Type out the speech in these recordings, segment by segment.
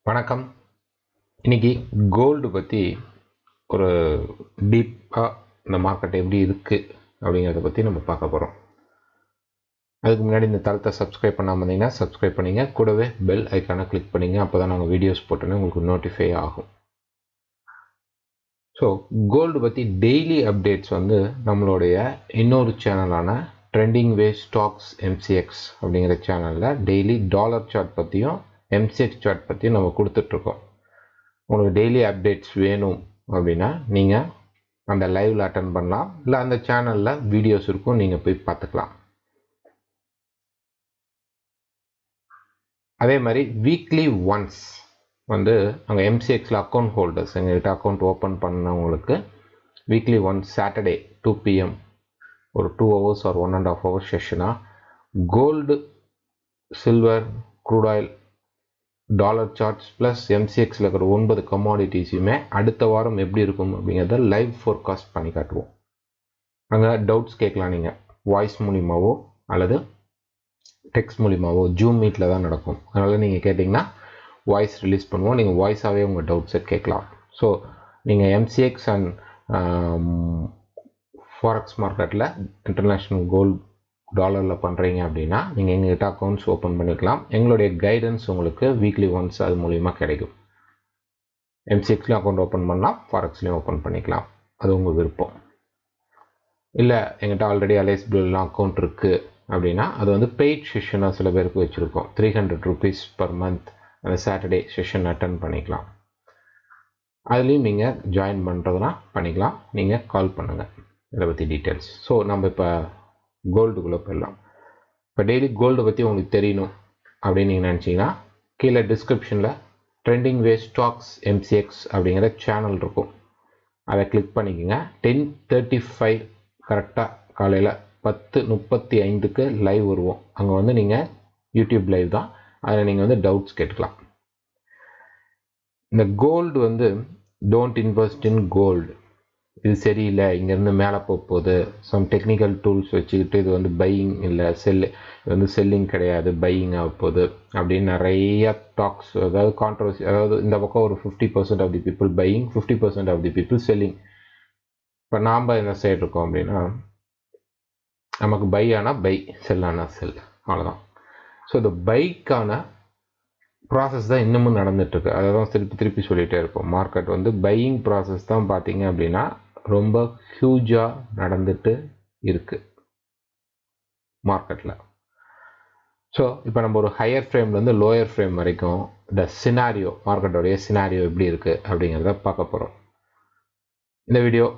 வணக்கம். இன்னைக்கு கோல்டு பற்றி ஒரு டீப்பாக இந்த மார்க்கெட் எப்படி இருக்குது அப்படிங்கிறத பற்றி நம்ம பார்க்க போகிறோம். அதுக்கு முன்னாடி இந்த தளத்தை சப்ஸ்கிரைப் பண்ணாமல் இருந்தீங்கன்னா சப்ஸ்கிரைப் பண்ணிங்க, கூடவே பெல் ஐக்கானை கிளிக் பண்ணிங்க. அப்போ தான் நாங்கள் வீடியோஸ் போட்டோன்னே உங்களுக்கு நோட்டிஃபை ஆகும். ஸோ கோல்டு பற்றி டெய்லி அப்டேட்ஸ் வந்து நம்மளுடைய இன்னொரு சேனலான TrendiingWaves ஸ்டாக்ஸ் MCX அப்படிங்கிற சேனலில் டெய்லி டாலர் சார்ட் பற்றியும் MCX சார்ட் பற்றியும் நம்ம கொடுத்துட்ருக்கோம். உங்களுக்கு டெய்லி அப்டேட்ஸ் வேணும் அப்படின்னா நீங்கள் அந்த லைவில் அட்டன் பண்ணலாம், இல்லை அந்த சேனலில் வீடியோஸ் இருக்கும், நீங்கள் போய் பார்த்துக்கலாம். அதே மாதிரி வீக்லி ஒன்ஸ் வந்து அங்கே MCXல அக்கௌண்ட் ஹோல்டர்ஸ் எங்கள்கிட்ட அக்கௌண்ட் ஓப்பன் பண்ணவங்களுக்கு வீக்லி ஒன்ஸ் சாட்டர்டே 2 PM ஒரு 2 hours ஆர் 1.5 hours செஷனாக gold, silver, crude oil, dollar charts plus MCXல இருக்கிற 9 கமாடிட்டிஸுமே அடுத்த வாரம் எப்படி இருக்கும் அப்படிங்கிறத லைவ் ஃபோர்காஸ்ட் பண்ணி காட்டுவோம். அங்கே டவுட்ஸ் கேட்கலாம், நீங்கள் வாய்ஸ் மூலிமாவோ அல்லது டெக்ஸ்ட் மூலிமாவோ. ஜூம் மீட்டில் தான் நடக்கும், அதனால் நீங்கள் கேட்டிங்கன்னா வாய்ஸ் ரிலீஸ் பண்ணுவோம், நீங்கள் வாய்ஸாகவே உங்கள் டவுட்ஸை கேட்கலாம். ஸோ நீங்கள் MCX அண்ட் ஃபாரெக்ஸ் மார்க்கெட்டில் இன்டர்நேஷ்னல் கோல்டு டாலரில் பண்ணுறீங்க அப்படின்னா நீங்கள் எங்கள்கிட்ட அக்கௌண்ட்ஸ் ஓப்பன் பண்ணிக்கலாம். எங்களுடைய கைடன்ஸ் உங்களுக்கு வீக்லி ஒன்ஸ் அது மூலிமா கிடைக்கும். MCXலையும் அக்கௌண்ட் ஓப்பன் பண்ணலாம், ஃபாரெக்ஸ்லையும் ஓப்பன் பண்ணிக்கலாம், அது உங்கள் விருப்பம். இல்லை எங்கிட்ட ஆல்ரெடி அலைஸ்பிள்லாம் அக்கௌண்ட் இருக்குது அப்படின்னா அது வந்து பெய்ட் செஷனாக சில பேருக்கு வச்சுருக்கோம். 300 rupees பர் மந்த் அந்த சாட்டர்டே செஷன் அட்டன் பண்ணிக்கலாம். அதுலேயும் நீங்கள் ஜாயின் பண்ணுறதுனா பண்ணிக்கலாம், நீங்கள் கால் பண்ணுங்கள் இதை பற்றி டீட்டெயில்ஸ். ஸோ நம்ம இப்போ கோல்டுக்குள்ளே போயிடலாம். இப்போ டெய்லி கோல்டு பற்றி உங்களுக்கு தெரியணும் அப்படின்னு நீங்கள் நினச்சிங்கன்னா கீழே டிஸ்கிரிப்ஷனில் TrendiingWaves ஸ்டாக்ஸ் MCX அப்படிங்கிற சேனல் இருக்கும், அதை கிளிக் பண்ணிக்கோங்க. 10:35 கரெக்டாக காலையில் 10:35 லைவ் வருவோம். அங்கே வந்து நீங்கள் யூடியூப் லைவ் தான், அதில் நீங்கள் வந்து டவுட்ஸ் கேட்டுக்கலாம். இந்த கோல்டு வந்து டோன்ட் இன்வெஸ்ட் இன் கோல்டு, இது சரியில்லை, இங்கேருந்து மேலே போகுது, சம் டெக்னிக்கல் டூல்ஸ் வச்சுக்கிட்டு இது வந்து பையிங் இல்லை, இது வந்து செல்லிங் கிடையாது, பையிங் ஆக போகுது அப்படின்னு நிறைய டாக்ஸ், அதாவது கான்ட்ரவர்சி. அதாவது இந்த பக்கம் ஒரு 50% of the people buying, 50% of the people selling. இப்போ நாம் என்ன சைடு இருக்கோம் அப்படின்னா நமக்கு பை ஆனால் பை, செல் ஆனால் செல், அவ்வளோதான். ஸோ இந்த பைக்கான ப்ராசஸ் தான் இன்னமும் நடந்துகிட்ருக்கு. அதை தான் திருப்பி சொல்லிகிட்டே இருப்போம். மார்க்கெட் வந்து பையிங் ப்ராசஸ் தான் பார்த்தீங்க அப்படின்னா ரொம்ப ஹியூஜாக நடந்துட்டு இருக்குது மார்க்கெட்டில். ஸோ இப்போ நம்ம ஒரு ஹையர் ஃப்ரேம்லேருந்து லோயர் ஃப்ரேம் வரைக்கும் இந்த சினாரியோ, மார்க்கெட்டோடைய சினாரியோ எப்படி இருக்குது அப்படிங்கிறத பார்க்க போகிறோம். இந்த வீடியோ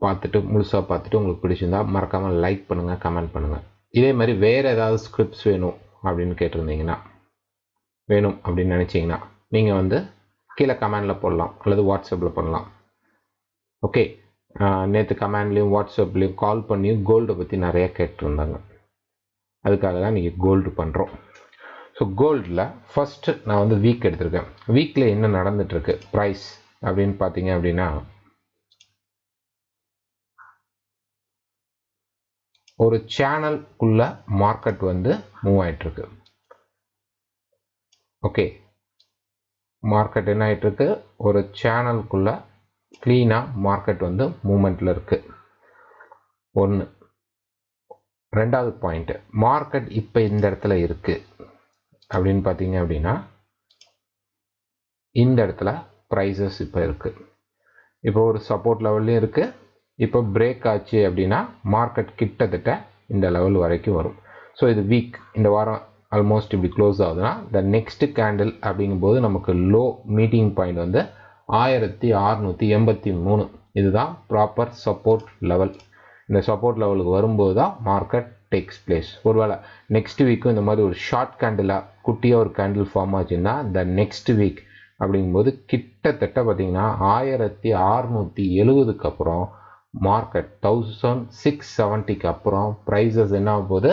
பார்த்துட்டு முழுசாக பார்த்துட்டு உங்களுக்கு பிடிச்சிருந்தா மறக்காமல் லைக் பண்ணுங்கள், கமெண்ட் பண்ணுங்கள். இதே மாதிரி வேறு ஏதாவது ஸ்கிரிப்ட்ஸ் வேணும் அப்படின்னு கேட்டிருந்தீங்கன்னா, வேணும் அப்படின்னு நினச்சிங்கன்னா நீங்கள் வந்து கீழே கமெண்டில் போடலாம் அல்லது வாட்ஸ்அப்பில் பண்ணலாம். ஓகே, நேற்று கமெண்ட்லேயும் வாட்ஸ்அப்லேயும் கால் பண்ணி கோல்டை பற்றி நிறையா கேட்டிருந்தாங்க, அதுக்காக தான் நீங்கள் கோல்டு பண்ணுறோம். ஸோ கோல்டில் ஃபஸ்ட்டு நான் வந்து வீக் எடுத்திருக்கேன். வீக்கில் என்ன நடந்துகிட்ருக்கு ப்ரைஸ் அப்படின்னு பார்த்தீங்க அப்படின்னா ஒரு சேனலுக்குள்ளே மார்க்கெட் வந்து மூவ் ஆகிட்டுருக்கு. ஓகே, மார்க்கெட் என்ன ஆகிட்டுருக்கு, ஒரு சேனலுக்குள்ளே க்ளீனாக மார்க்கெட் வந்து மூமெண்ட்டில் இருக்குது. ஒன்று. ரெண்டாவது பாயிண்ட்டு, மார்க்கெட் இப்போ இந்த இடத்துல இருக்குது அப்படின்னு பார்த்தீங்க அப்படின்னா இந்த இடத்துல ப்ரைஸஸ் இப்போ இருக்குது. இப்போ ஒரு சப்போர்ட் லெவல்லையும் இருக்குது. இப்போ பிரேக் ஆச்சு அப்படின்னா மார்க்கெட் கிட்டத்தட்ட இந்த லெவல் வரைக்கும் வரும். ஸோ இது வீக், இந்த வாரம் ஆல்மோஸ்ட் இப்படி க்ளோஸ் ஆகுதுன்னா த நெக்ஸ்ட் கேண்டில் அப்படிங்கும்போது நமக்கு லோ மீட்டிங் பாயிண்ட் வந்து 1683. இதுதான் ப்ராப்பர் சப்போர்ட் லெவல். இந்த சப்போர்ட் லெவலுக்கு வரும்போது தான் மார்க்கெட் டேக்ஸ் பிளேஸ். ஒருவேளை நெக்ஸ்ட் வீக்கும் இந்த மாதிரி ஒரு ஷார்ட் கேண்டிலாக குட்டியாக ஒரு கேண்டில் ஃபார்ம் ஆச்சுன்னா த நெக்ஸ்ட் வீக் அப்படிங்கும்போது கிட்டத்தட்ட பார்த்தீங்கன்னா 1670 அப்புறம் மார்க்கெட் 1670 அப்புறம் ப்ரைஸஸ் என்ன ஆகும் போது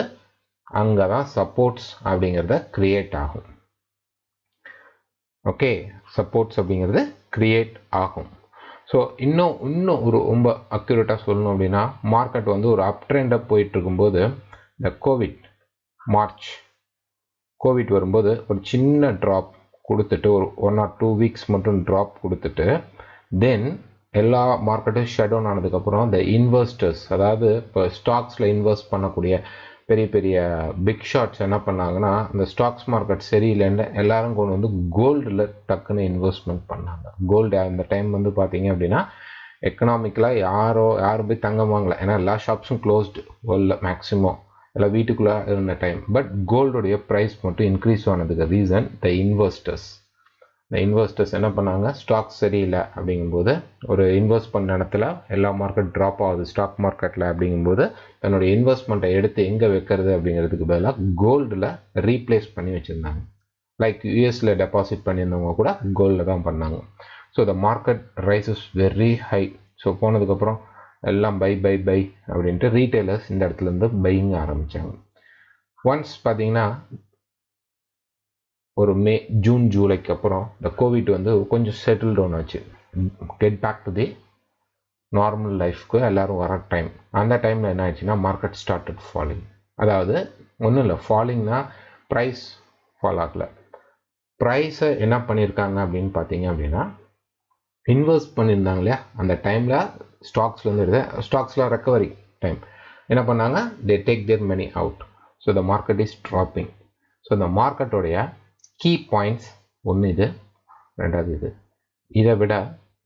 அங்கே தான் சப்போர்ட்ஸ் அப்படிங்கிறத கிரியேட் ஆகும். ஓகே, சப்போர்ட்ஸ் அப்படிங்கிறது கிரியேட் ஆகும். ஸோ இன்னும் ஒரு ரொம்ப அக்யூரேட்டாக சொல்லணும் அப்படின்னா மார்க்கெட் வந்து ஒரு அப் ட்ரெண்டாக போயிட்டு இருக்கும்போது இந்த கோவிட் வரும்போது ஒரு சின்ன ட்ராப் கொடுத்துட்டு ஒரு 1 or 2 weeks மட்டும் ட்ராப் கொடுத்துட்டு தென் எல்லா மார்க்கெட்டும் ஷட் டவுன் ஆனதுக்கப்புறம் இந்த இன்வெஸ்டர்ஸ், அதாவது இப்போ ஸ்டாக்ஸில் இன்வெஸ்ட் பண்ணக்கூடிய பெரிய பெரிய பிக் ஷாட்ஸ் என்ன பண்ணாங்கன்னா, இந்த ஸ்டாக்ஸ் மார்க்கெட் சரியில்லைன்னு எல்லாரும் கொண்டு வந்து கோல்டில் டக்குன்னு இன்வெஸ்ட்மெண்ட் பண்ணாங்க. கோல்டு அந்த டைம் வந்து பார்த்தீங்க அப்படின்னா எக்கனாமிக்கலாக யாரும் போய் தங்கம் வாங்கலை, ஏன்னா எல்லா ஷாப்ஸும் க்ளோஸ்டு வேர்ல்டில் மேக்ஸிமம் எல்லாம் வீட்டுக்குள்ளே இருந்த டைம். பட் கோல்டுடைய ப்ரைஸ் மட்டும் இன்க்ரீஸ் ஆனதுக்கு ரீசன் த இன்வெஸ்டர்ஸ் என்ன பண்ணாங்க, ஸ்டாக் சரியில்லை அப்படிங்கும்போது ஒரு இன்வெஸ்ட் பண்ண இடத்துல எல்லா மார்க்கெட் ட்ராப் ஆகுது ஸ்டாக் மார்க்கெட்டில் அப்படிங்கும்போது தன்னுடைய இன்வெஸ்ட்மெண்ட்டை எடுத்து எங்கே வைக்கிறது அப்படிங்கிறதுக்கு பதிலாக கோல்டில் ரீப்ளேஸ் பண்ணி வச்சுருந்தாங்க. லைக் யூஎஸில் டெபாசிட் பண்ணியிருந்தவங்க கூட கோல்டில் தான் பண்ணாங்க. So the market rises very high. So போனதுக்கப்புறம் எல்லாம் பை அப்படின்ட்டு ரீட்டைலர்ஸ் இந்த இடத்துலேருந்து பையிங் ஆரம்பித்தாங்க. ஒன்ஸ் பார்த்தீங்கன்னா ஒரு மே ஜூன் ஜூலைக்கு அப்புறம் இந்த கோவிட் வந்து கொஞ்சம் செட்டில் டவுன் ஆச்சு. Get back to the normal லைஃப்க்கு எல்லோரும் வர டைம். அந்த டைமில் என்ன ஆயிடுச்சுன்னா மார்க்கெட் ஸ்டார்டட் ஃபாலிங். அதாவது ஒன்றும் இல்லை, ஃபாலிங்னா ப்ரைஸ் ஃபால் ஆகலை. ப்ரைஸை என்ன பண்ணியிருக்காங்க அப்படின்னு பார்த்தீங்க அப்படின்னா, இன்வெஸ்ட் பண்ணியிருந்தாங்க இல்லையா அந்த டைமில் ஸ்டாக்ஸ்லாம் ரெக்கவரி டைம் என்ன பண்ணாங்க, they take their money out. So the market is dropping. So இந்த மார்க்கெட்டோடைய கீ பாயிண்ட்ஸ் ஒன்று இது, ரெண்டாவது இது. இதை விட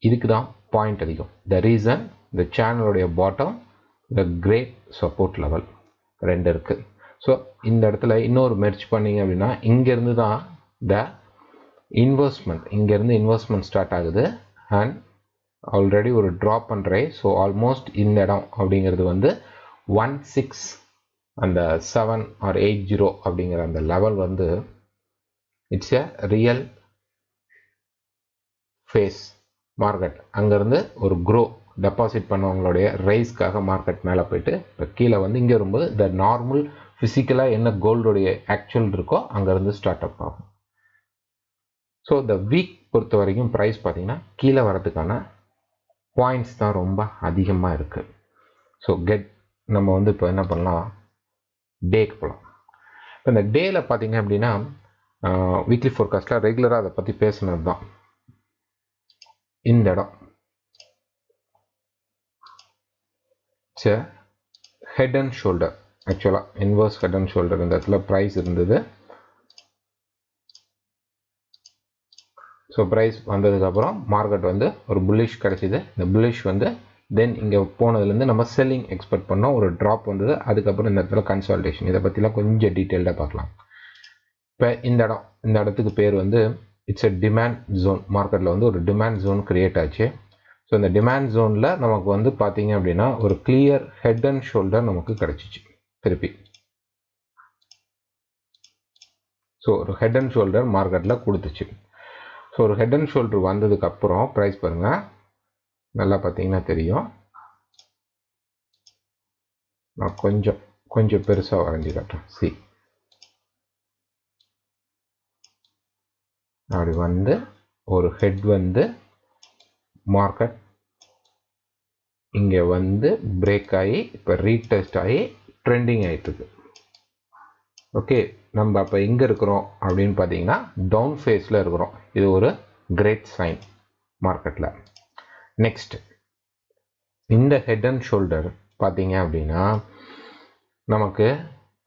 இதுக்கு தான் பாயிண்ட் அதிகம். த ரீசன் இந்த சேனலுடைய bottom, the great support level ரெண்டு இருக்குது. ஸோ இந்த இடத்துல இன்னொரு மெர்ச் பண்ணிங்க அப்படின்னா இங்கேருந்து தான் த இங்கேருந்து இன்வெஸ்ட்மெண்ட் ஸ்டார்ட் ஆகுது. அண்ட் ஆல்ரெடி ஒரு ட்ராப் பண்ணுறேன். ஸோ ஆல்மோஸ்ட் இந்த இடம் அப்படிங்கிறது வந்து 16 அந்த 7 or 80 அப்படிங்கிற அந்த லெவல் வந்து it's a real face market. அங்கேருந்து ஒரு க்ரோ டெபாசிட் பண்ணவங்களுடைய ரைஸ்க்காக மார்க்கெட் மேலே போயிட்டு இப்போ கீழே வந்து இங்கே வரும்போது த நார்மல் ஃபிசிக்கலாக என்ன கோல்டுடைய ஆக்சுவல் இருக்கோ அங்கேருந்து ஸ்டார்ட் அப் ஆகும். ஸோ த வீக் பொறுத்த வரைக்கும் ப்ரைஸ் பார்த்தீங்கன்னா கீழே வரதுக்கான பாயிண்ட்ஸ் தான் ரொம்ப அதிகமாக இருக்குது. ஸோ நம்ம வந்து இப்போ என்ன பண்ணலாம், டேக்கு போகலாம். இப்போ இந்த டேயில் பார்த்தீங்க அப்படின்னா வீக்லி ஃபோர்காஸ்ட்டில் ரெகுலராக அதை பற்றி பேசுனது தான். இந்த இடம் ஹெட் அண்ட் ஷோல்டர், ஆக்சுவலாக இன்வெர்ஸ் ஹெட் அண்ட் ஷோல்டர். இந்த இடத்துல ப்ரைஸ் இருந்தது. ஸோ ப்ரைஸ் வந்ததுக்கப்புறம் மார்க்கெட் வந்து ஒரு புல்லிஷ் கிடச்சிது. இந்த புல்லிஷ் வந்து தென் இங்கே போனதுலேருந்து நம்ம செல்லிங் எக்ஸ்பெக்ட் பண்ணோம், ஒரு ட்ராப் வந்தது. அதுக்கப்புறம் இந்த இடத்துல கன்சால்டேஷன். இதை பற்றிலாம் கொஞ்சம் டீட்டெயில்டாக பார்க்கலாம். இப்போ இந்த இடத்துக்கு பேர் வந்து இட்ஸ் எ டிமாண்ட் ஜோன். மார்க்கெட்டில் வந்து ஒரு டிமாண்ட் ஜோன் கிரியேட் ஆச்சு. ஸோ இந்த டிமாண்ட் ஜோனில் நமக்கு வந்து பார்த்தீங்க அப்படின்னா ஒரு கிளியர் ஹெட் அண்ட் ஷோல்டர் நமக்கு கிடச்சிச்சு திருப்பி. ஸோ ஒரு ஹெட் அண்ட் ஷோல்டர் மார்க்கெட்டில் கொடுத்துச்சு. ஸோ ஒரு ஹெட் அண்ட் ஷோல்டர் வந்ததுக்கப்புறம் ப்ரைஸ் பாருங்கள், நல்லா பார்த்தீங்கன்னா தெரியும். நான் கொஞ்சம் பெருசாக வரைஞ்சி காட்டுறேன். அப்படி வந்து ஒரு ஹெட் வந்து மார்க்கெட் இங்கே வந்து பிரேக் ஆகி இப்போ ரீடெஸ்ட் ஆகி ட்ரெண்டிங் ஆகிட்டுருக்கு. ஓகே, நம்ம அப்போ எங்கே இருக்கிறோம் அப்படின்னு பார்த்தீங்கன்னா டவுன் ஃபேஸில் இருக்கிறோம். இது ஒரு கிரேட் சைன் மார்க்கெட்டில். நெக்ஸ்ட் இந்த ஹெட் அண்ட் ஷோல்டர் பார்த்தீங்க அப்படின்னா நமக்கு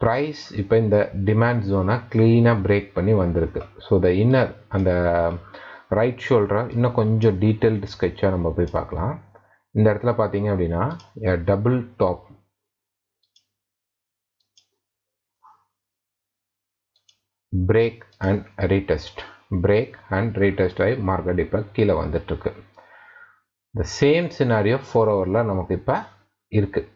ப்ரைஸ் இப்போ இந்த டிமாண்ட் ஜோனை க்ளீனாக பிரேக் பண்ணி வந்திருக்கு. ஸோ த இன்னர் அந்த ரைட் ஷோல்டரை இன்னும் கொஞ்சம் டீட்டெயில்டு ஸ்கெட்சாக நம்ம போய் பார்க்கலாம். இந்த இடத்துல பார்த்தீங்க அப்படின்னா double top break and retest ஆகி மார்க்கெட் இப்போ கீழே வந்துட்டுருக்கு. த சேம் சினாரியோ 4 ஹவரில் நமக்கு இப்போ இருக்குது.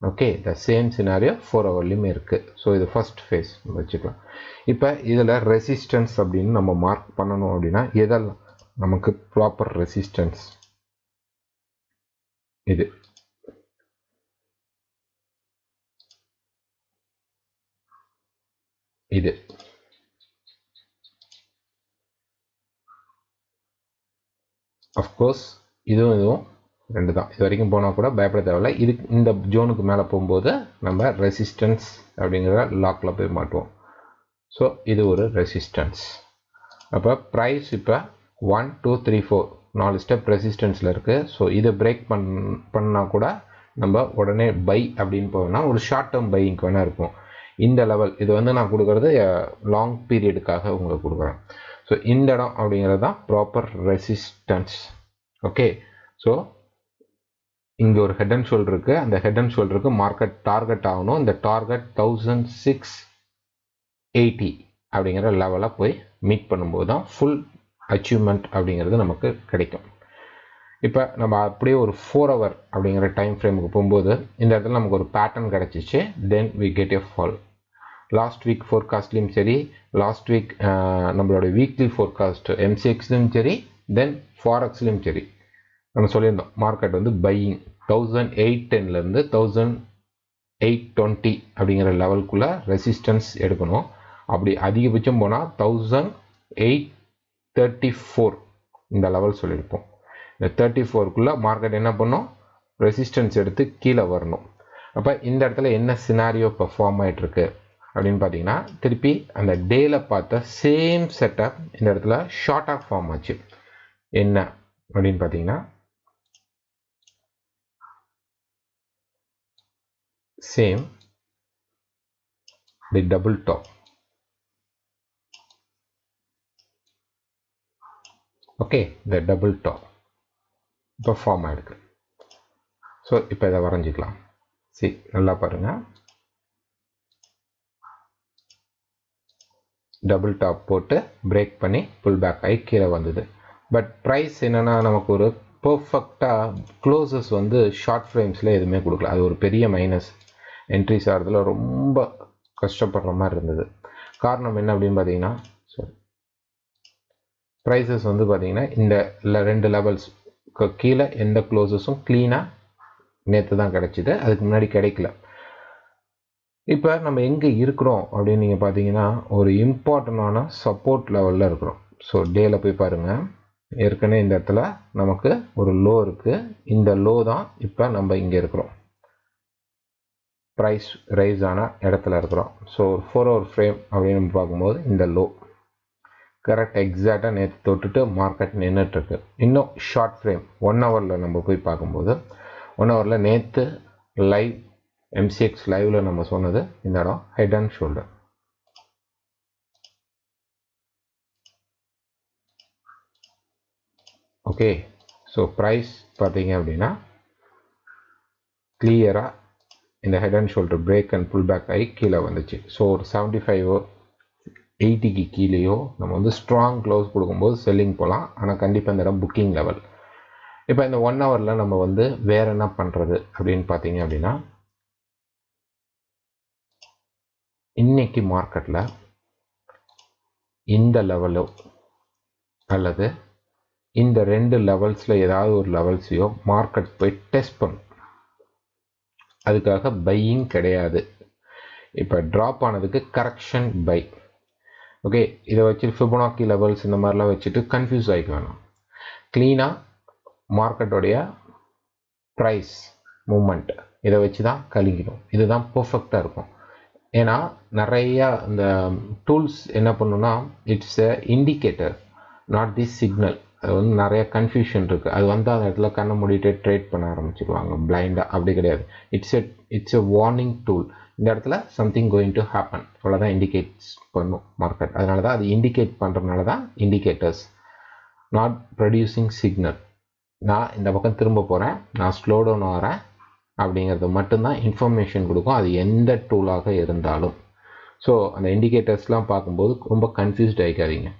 ஓகே, த சேம் சினாரியோ 4 ஹவர்லையுமே இருக்குது. ஸோ இது ஃபர்ஸ்ட் ஃபேஸ் வச்சுக்கலாம். இப்போ இதில் ரெசிஸ்டன்ஸ் அப்படின்னு நம்ம மார்க் பண்ணணும் அப்படின்னா எதெல்லாம் நமக்கு ப்ராப்பர் ரெசிஸ்டன்ஸ், இது அஃப்கோர்ஸ் இதுவும் ரெண்டு தான். இது வரைக்கும் போனால் கூட பயப்பட தேவையில்லை. இந்த ஜோனுக்கு மேலே போகும்போது நம்ம ரெசிஸ்டன்ஸ் அப்படிங்கிற லாக்கில் போய் மாட்டுவோம். ஸோ இது ஒரு ரெசிஸ்டன்ஸ். அப்போ ப்ரைஸ் இப்போ 1 2 3 4 4 ஸ்டெப் ரெசிஸ்டன்ஸில் இருக்குது. ஸோ இதை பிரேக் பண்ணால் கூட நம்ம உடனே பை அப்படின்னு போகணும்னா ஒரு ஷார்ட் டேர்ம் பையிங்க்கு வேணால் இருக்கும். இந்த லெவல் இது வந்து நான் கொடுக்குறது லாங் பீரியடுக்காக உங்களுக்கு கொடுக்குறேன். ஸோ இந்த இடம் அப்படிங்கிறது தான் ப்ராப்பர் ரெசிஸ்டன்ஸ். ஓகே, ஸோ இங்கே ஒரு ஹெட் அண்ட் ஷோல்டர் இருக்குது. அந்த ஹெட் அண்ட் ஷோல்டருக்கு மார்க்கெட் டார்கெட் ஆகணும். இந்த டார்கெட் 1680 அப்படிங்கிற லெவலில் போய் மீட் பண்ணும்போது தான் ஃபுல் அச்சீவ்மெண்ட் அப்படிங்கிறது நமக்கு கிடைக்கும். இப்போ நம்ம அப்படியே ஒரு 4 hour அப்படிங்கிற டைம் ஃப்ரேமுக்கு போகும்போது இந்த இடத்துல நமக்கு ஒரு பேட்டர்ன் கிடச்சிச்சு. Then we get a fall. Last week ஃபோர்காஸ்ட்லேயும் சரி, லாஸ்ட் வீக் நம்மளோட வீக்லி ஃபோர்காஸ்ட் எம்சிஎக்ஸ்லையும் சரி, தென் ஃபாரெக்ஸ்லையும் சரி நம்ம சொல்லியிருந்தோம் மார்க்கெட் வந்து பையிங் 1810லேருந்து 1820 அப்படிங்கிற லெவலுக்குள்ளே ரெசிஸ்டன்ஸ் எடுக்கணும். அப்படி அதிகபட்சம் போனால் 1834 இந்த லெவல் சொல்லியிருப்போம். இந்த 34க்குள்ளே மார்க்கெட் என்ன பண்ணும், ரெசிஸ்டன்ஸ் எடுத்து கீழே வரணும். அப்போ இந்த இடத்துல என்ன சினாரியோ பெர்ஃபார்ம் ஆகிட்டுருக்கு அப்படின்னு பார்த்தீங்கன்னா, திருப்பி அந்த டேல பார்த்த சேம் செட்டப் இந்த இடத்துல ஷார்ட்டாக ஃபார்ம் ஆச்சு. என்ன அப்படின்னு பார்த்தீங்கன்னா, சேம் தி டபுள் டாப். ஓகே, இந்த டபுள் டாப் இப்போ ஃபார்ம் ஆகிருக்கு. ஸோ இப்போ இதை வரைஞ்சிக்கலாம். சரி, நல்லா பாருங்கள். டபுள் டாப் போட்டு பிரேக் பண்ணி புல் பேக் ஆகி கீழே வந்தது. பட் ப்ரைஸ் என்னென்னா நமக்கு ஒரு பர்ஃபெக்டாக க்ளோசஸ் வந்து ஷார்ட் ஃப்ரேம்ஸில் எதுவுமே கொடுக்கல. அது ஒரு பெரிய மைனஸ். என்ட்ரிஸ் ஆகிறதுல ரொம்ப கஷ்டப்படுற மாதிரி இருந்தது. காரணம் என்ன அப்படின்னு பார்த்தீங்கன்னா, ப்ரைஸஸ் வந்து பார்த்தீங்கன்னா இந்த 2 லெவல்ஸ் கீழே எந்த க்ளோசஸும் க்ளீனாக நேற்று தான் கிடச்சிது, அதுக்கு முன்னாடி கிடைக்கல. இப்போ நம்ம எங்கே இருக்கிறோம் அப்படின்னு நீங்கள் பார்த்தீங்கன்னா ஒரு இம்பார்ட்டண்டான சப்போர்ட் லெவலில் இருக்கிறோம். ஸோ டேல போய் பாருங்கள், ஏற்கனவே இந்த இடத்துல நமக்கு ஒரு லோ இருக்குது. இந்த லோ தான் இப்போ நம்ம இங்கே இருக்கிறோம், ப்ரைஸ் ரைஸ் ஆன இடத்துல இருக்கிறோம். ஸோ 4 hour ஃப்ரேம் அப்படின்னு நம்ம பார்க்கும்போது இந்த லோ கரெக்ட் எக்ஸாக்டாக நேற்று தொட்டுட்டு மார்க்கெட் நின்றுட்டுருக்கு. இன்னும் ஷார்ட் ஃப்ரேம் 1 hourல நம்ம போய் பார்க்கும்போது 1 hourல நேற்று லைவ் எம்சிஎக்ஸ் லைவ்ல நம்ம சொன்னது இந்த இடம் head and shoulder. Okay, so price பார்த்தீங்க அப்படின்னா கிளியராக இந்த head and shoulder break and pull back ஆகி கீழே வந்துச்சு. ஸோ ஒரு 75 80க்கு கீழேயோ நம்ம வந்து ஸ்ட்ராங் க்ளோஸ் கொடுக்கும்போது செல்லிங் போகலாம். ஆனால் கண்டிப்பாக இந்த இடம் புக்கிங் லெவல். இப்போ இந்த 1 hourல நம்ம வந்து வேற என்ன பண்ணுறது அப்படின்னு பார்த்தீங்க அப்படின்னா, இன்னைக்கு மார்க்கெட்டில் இந்த லெவலோ அல்லது இந்த 2 லெவல்ஸில் ஏதாவது ஒரு லெவல்ஸையோ மார்க்கெட் போய் டெஸ்ட் பண்ணும். அதுக்காக பையிங் கிடையாது. இப்போ ட்ராப் ஆனதுக்கு கரெக்ஷன் பை. ஓகே, இதை வச்சு ஃபிபொனாக்கி லெவல்ஸ் இந்த மாதிரிலாம் வச்சுட்டு கன்ஃபியூஸ் ஆகிக்க வேணாம். க்ளீனாக மார்க்கெட்டோடைய ப்ரைஸ் மூமெண்ட் இதை வச்சு தான் கழிக்கணும். இதுதான் பர்ஃபெக்டாக இருக்கும். ஏன்னா நிறையா இந்த டூல்ஸ் என்ன பண்ணுன்னா, it's a indicator not the signal. அது வந்து நிறைய கன்ஃபியூஷன் இருக்குது. அது வந்து அந்த இடத்துல கண்ணை மூடிட்டு ட்ரேட் பண்ண ஆரம்பிச்சிருவாங்க பிளைண்டாக. அப்படி கிடையாது. It's a warning tool. இந்த இடத்துல சம்திங் கோயிங் டு ஹேப்பன் அவ்வளோதான் இண்டிகேட்ஸ் பண்ணும் மார்க்கெட். அதனால தான் அது இண்டிகேட் பண்ணுறதுனால தான் இண்டிகேட்டர்ஸ், நாட் ப்ரொடியூசிங் சிக்னல். நான் இந்த பக்கம் திரும்ப போகிறேன், நான் ஸ்லோ டவுன் ஆகிறேன் அப்படிங்கிறது மட்டும்தான் இன்ஃபர்மேஷன் கொடுக்கும், அது எந்த டூலாக இருந்தாலும். ஸோ அந்த இண்டிகேட்டர்ஸ்லாம் பார்க்கும்போது ரொம்ப கன்ஃபியூஸ்ட் ஆகிக்காதீங்க.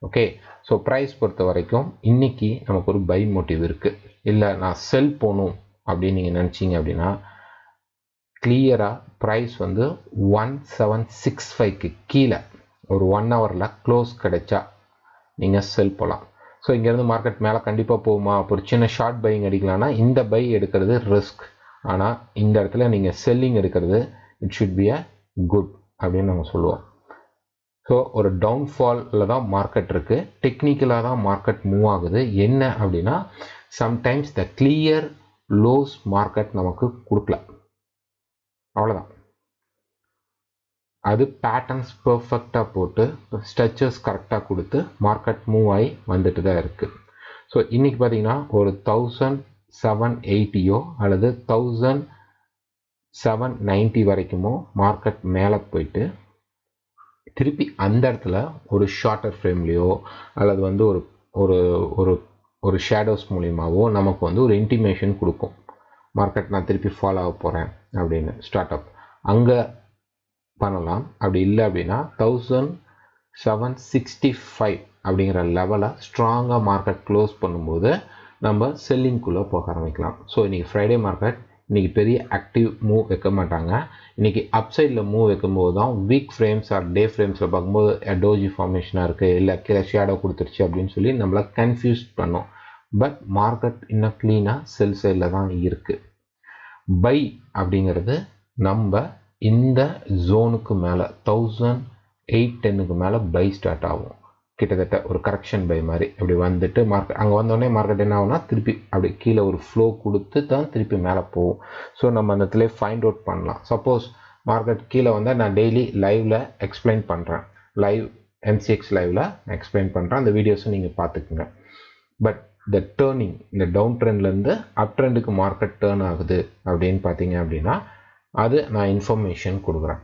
ஓகே, ஸோ ப்ரைஸ் பொறுத்த வரைக்கும் இன்றைக்கி நமக்கு ஒரு பை மோட்டிவ் இருக்குது. இல்லை நான் செல் போகணும் அப்படின்னு நீங்கள் நினச்சிங்க அப்படின்னா கிளியராக ப்ரைஸ் வந்து 1765க்கு கீழே ஒரு 1 hourல க்ளோஸ் கிடைச்சா நீங்கள் செல் போகலாம். ஸோ இங்கேருந்து மார்க்கெட் மேலே கண்டிப்பாக போகுமா, ஒரு சின்ன ஷார்ட் பையிங் அடிக்கலாம்னா இந்த பை எடுக்கிறது ரிஸ்க். ஆனால் இந்த இடத்துல நீங்கள் செல்லிங் எடுக்கிறது it should be a good அப்படின்னு நம்ம சொல்லுவோம். ஸோ ஒரு டவுன்ஃபாலில் தான் மார்க்கெட் இருக்குது. டெக்னிக்கலாக தான் மார்க்கெட் மூவ் ஆகுது. என்ன அப்படின்னா sometimes the clear loss market நமக்கு கொடுக்கல, அவ்வளோதான். அது பேட்டர்ன்ஸ் பெர்ஃபெக்டாக போட்டு ஸ்ட்ரெச்சஸ் கரெக்டாக கொடுத்து மார்க்கெட் மூவ் ஆகி வந்துட்டு தான் இருக்குது. ஸோ இன்றைக்கி பார்த்தீங்கன்னா ஒரு 1780 அல்லது 1790 வரைக்குமோ மார்க்கெட் மேலே போயிட்டு திருப்பி அந்த இடத்துல ஒரு ஷார்ட்டர் ஃப்ரேம்லேயோ அல்லது வந்து ஒரு ஒரு ஒரு ஒரு ஷேடோஸ் மூலியமாகவோ நமக்கு வந்து ஒரு இன்டிமேஷன் கொடுக்கும், மார்க்கெட் நான் திருப்பி ஃபாலோ ஆக போகிறேன் அப்படின்னு. ஸ்டார்ட் அப் அங்கே பண்ணலாம். அப்படி இல்லை அப்படின்னா 1765 அப்படிங்கிற லெவலை ஸ்ட்ராங்காக மார்க்கெட் க்ளோஸ் பண்ணும்போது நம்ம செல்லிங்குள்ளே போக ஆரம்பிக்கலாம். ஸோ இன்றைக்கி ஃப்ரைடே மார்க்கெட் இன்றைக்கி பெரிய ஆக்டிவ் மூவ் வைக்க மாட்டாங்க. இன்றைக்கி அப்சைடில் மூவ் வைக்கும்போது தான் வீக் ஃப்ரேம்ஸ் ஆர் டே ஃப்ரேம்ஸில் பார்க்கும்போது டோஜி ஃபார்மேஷனாக இருக்குது, இல்லை கீழே ஷேடோ கொடுத்துருச்சு அப்படின்னு சொல்லி நம்மளை கன்ஃபியூஸ் பண்ணோம். பட் மார்க்கெட் இன்னும் க்ளீனாக செல் சைடில் தான் இருக்குது. பை அப்படிங்கிறது நம்ம இந்த ஜோனுக்கு மேலே 1810க்கு மேலே பை ஸ்டார்ட் ஆகும். கிட்டத்தட்ட ஒரு கரெக்ஷன் பை மாதிரி அப்படி வந்துட்டு மார்க்கெட் அங்கே வந்தோடனே மார்க்கெட் என்ன ஆகுனா திருப்பி அப்படி கீழே ஒரு ஃப்ளோ கொடுத்து தான் திருப்பி மேலே போகும். ஸோ நம்ம அந்த இடத்துல ஃபைண்ட் அவுட் பண்ணலாம். சப்போஸ் மார்க்கெட் கீழே வந்தால் நான் டெய்லி லைவில் எக்ஸ்பிளைன் பண்ணுறேன், லைவ் எம்சிஎக்ஸ் லைவில் எக்ஸ்பிளைன் பண்ணுறேன், அந்த வீடியோஸும் நீங்கள் பார்த்துக்குங்க. பட் இந்த டேர்னிங், இந்த டவுன் ட்ரெண்ட்லேருந்து அப் ட்ரெண்டுக்கு மார்க்கெட் டேர்ன் ஆகுது அப்படின்னு பார்த்தீங்க அப்படின்னா அது நான் இன்ஃபர்மேஷன் கொடுக்குறேன்,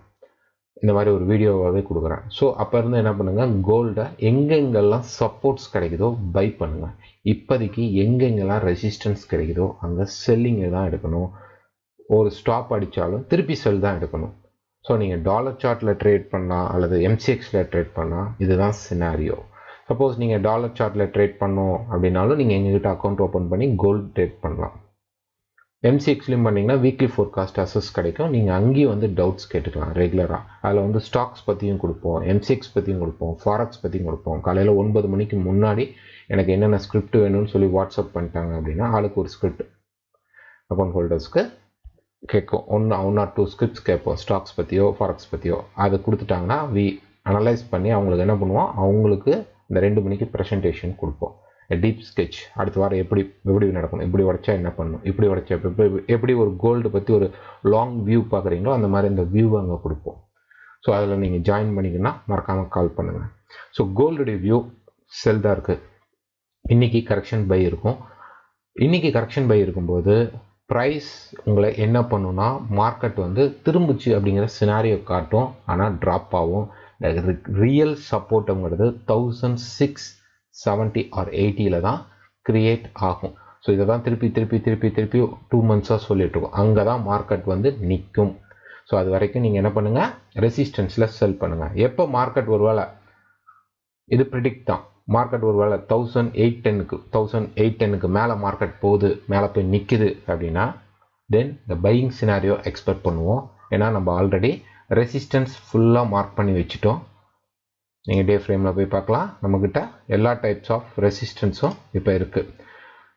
இந்த மாதிரி ஒரு வீடியோவாகவே கொடுக்குறேன். ஸோ அப்போ இருந்து என்ன பண்ணுங்கள், கோல்டை எங்கெங்கெல்லாம் சப்போர்ட்ஸ் கிடைக்குதோ பை பண்ணுங்கள். இப்போதைக்கு எங்கெங்கெல்லாம் ரெசிஸ்டன்ஸ் கிடைக்குதோ அங்கே செல்லிங்கை தான் எடுக்கணும். ஒரு ஸ்டாப் அடித்தாலும் திருப்பி செல் தான் எடுக்கணும். ஸோ நீங்கள் டாலர் சார்ட்டில் ட்ரேட் பண்ணலாம் அல்லது எம்சிஎக்ஸில் ட்ரேட் பண்ணலாம். இதுதான் சினாரியோ. சப்போஸ் நீங்கள் டாலர் சார்ட்டில் ட்ரேட் பண்ணோம் அப்படின்னாலும் நீங்கள் எங்ககிட்ட அக்கௌண்ட் ஓப்பன் பண்ணி கோல்டு ட்ரேட் பண்ணலாம். எம்சிஎக்ஸ்லையும் பண்ணிங்கன்னா வீக்லி ஃபோர்காஸ்ட் அசஸ் கிடைக்கும். நீங்கள் அங்கேயும் வந்து டவுட்ஸ் கேட்டுக்கலாம் ரெகுலராக. அதில் வந்து ஸ்டாக்ஸ் பற்றியும் கொடுப்போம், எம்சிஎக்ஸ் பற்றியும் கொடுப்போம், ஃபாரெக்ஸ் பற்றியும் கொடுப்போம். காலையில் 9 மணிக்கு முன்னாடி எனக்கு என்னென்ன ஸ்கிரிப்ட் வேணும்னு சொல்லி வாட்ஸ்அப் பண்ணிட்டாங்க அப்படின்னா ஆளுக்கு ஒரு ஸ்கிரிப்ட் அக்கௌண்ட் ஹோல்டர்ஸ்க்கு கேட்கும். ஒன் ஆர் 2 ஸ்கிரிப்ட்ஸ் கேட்போம், ஸ்டாக்ஸ் பற்றியோ ஃபாரெக்ஸ் பற்றியோ. அது கொடுத்துட்டாங்கன்னா அனலைஸ் பண்ணி அவங்களுக்கு என்ன பண்ணுவோம், அவங்களுக்கு இந்த 2 மணிக்கு ப்ரெசன்டேஷன் கொடுப்போம். டீப் ஸ்கெட்ச் அடுத்த வாரம் எப்படி நடக்கணும், இப்படி உடைச்சா என்ன பண்ணணும், இப்படி உடைச்சா எப்படி ஒரு கோல்டு பற்றி ஒரு லாங் வியூ பார்க்குறீங்களோ அந்த மாதிரி இந்த வியூவை அங்கே கொடுப்போம். ஸோ அதில் நீங்கள் ஜாயின் பண்ணிங்கன்னா மறக்காமல் கால் பண்ணுங்கள். ஸோ கோல்டுடைய வியூ செல் தான் இருக்குது. இன்றைக்கி கரெக்ஷன் பை இருக்கும். இன்றைக்கி கரெக்ஷன் பை இருக்கும்போது ப்ரைஸ் உங்களை என்ன பண்ணுன்னா மார்க்கெட் வந்து திரும்பிச்சு அப்படிங்கிற சினாரியோ காட்டும், ஆனால் ட்ராப் ஆகும். ரியல் சப்போர்ட்டுங்கிறது 1670 or 80 தான் கிரியேட் ஆகும். ஸோ இதை தான் திருப்பி 2 மந்த்ஸாக சொல்லிட்டு இருக்கோம். அங்கே தான் மார்க்கெட் வந்து நிற்கும். ஸோ அது வரைக்கும் நீங்கள் என்ன பண்ணுங்கள், ரெசிஸ்டன்ஸில் செல் பண்ணுங்கள். எப்போ மார்க்கெட் ஒரு வேளை இது ப்ரிடிக்ட் தான், மார்க்கெட் ஒரு வேளை 1810க்கு மேலே மார்க்கெட் போகுது, மேலே போய் நிற்குது அப்படின்னா தென் இந்த பையிங் சினாரியோ எக்ஸ்பெக்ட் பண்ணுவோம். ஏன்னா நம்ம ஆல்ரெடி ரெசிஸ்டன்ஸ் ஃபுல்லாக மார்க் பண்ணி வச்சுட்டோம். நீங்கள் டே ஃப்ரேமில் போய் பார்க்கலாம், நம்மக்கிட்ட எல்லா டைப்ஸ் ஆஃப் ரெசிஸ்டன்ஸும் இப்போ இருக்குது.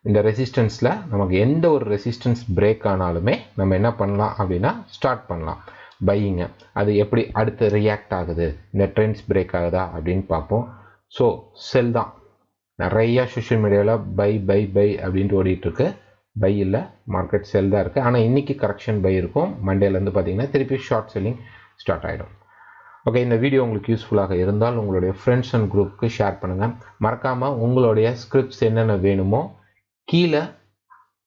இந்த ரெசிஸ்டன்ஸில் நமக்கு எந்த ஒரு ரெசிஸ்டன்ஸ் பிரேக் ஆனாலுமே நம்ம என்ன பண்ணலாம் அப்படின்னா ஸ்டார்ட் பண்ணலாம் பையிங்க. அது எப்படி அடுத்து ரியாக்ட் ஆகுது, இந்த ட்ரெண்ட்ஸ் பிரேக் ஆகுதா அப்படின்னு பார்ப்போம். ஸோ செல் தான் நிறையா சோஷியல் மீடியாவில் பை அப்படின்ட்டு ஓடிட்டுருக்கு. பை இல்லை, மார்க்கெட் செல் தான் இருக்குது. ஆனால் இன்றைக்கி கரெக்ஷன் பை இருக்கும். மண்டேலேருந்து பார்த்தீங்கன்னா திருப்பி ஷார்ட் செல்லிங் ஸ்டார்ட் ஆகிடும். ஓகே, இந்த வீடியோ உங்களுக்கு யூஸ்ஃபுல்லாக இருந்தால் உங்களுடைய ஃப்ரெண்ட்ஸ் அண்ட் குரூப்புக்கு ஷேர் பண்ணுங்கள். மறக்காமல் உங்களுடைய ஸ்கிரிப்ட்ஸ் என்னென்ன வேணுமோ கீழே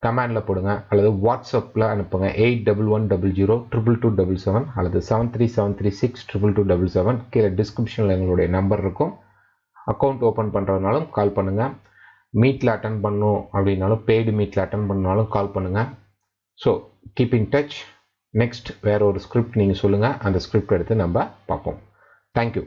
கமெண்டில் போடுங்க அல்லது வாட்ஸ்அப்பில் அனுப்புங்க. 8110022277 அல்லது 7373622277. கீழே டிஸ்கிரிப்ஷனில் எங்களுடைய நம்பர் இருக்கும். அக்கௌண்ட் ஓப்பன் பண்ணுறதுனாலும் கால் பண்ணுங்கள். மீட்டில் அட்டன் பண்ணணும் அப்படின்னாலும் பெய்டு மீட்டில் அட்டன் பண்ணாலும் கால் பண்ணுங்கள். So keep in touch. Next வேறு ஒரு ஸ்கிரிப்ட் நீங்கள் சொல்லுங்கள், அந்த ஸ்கிரிப்ட் எடுத்து நம்ம பார்ப்போம். தேங்க்யூ.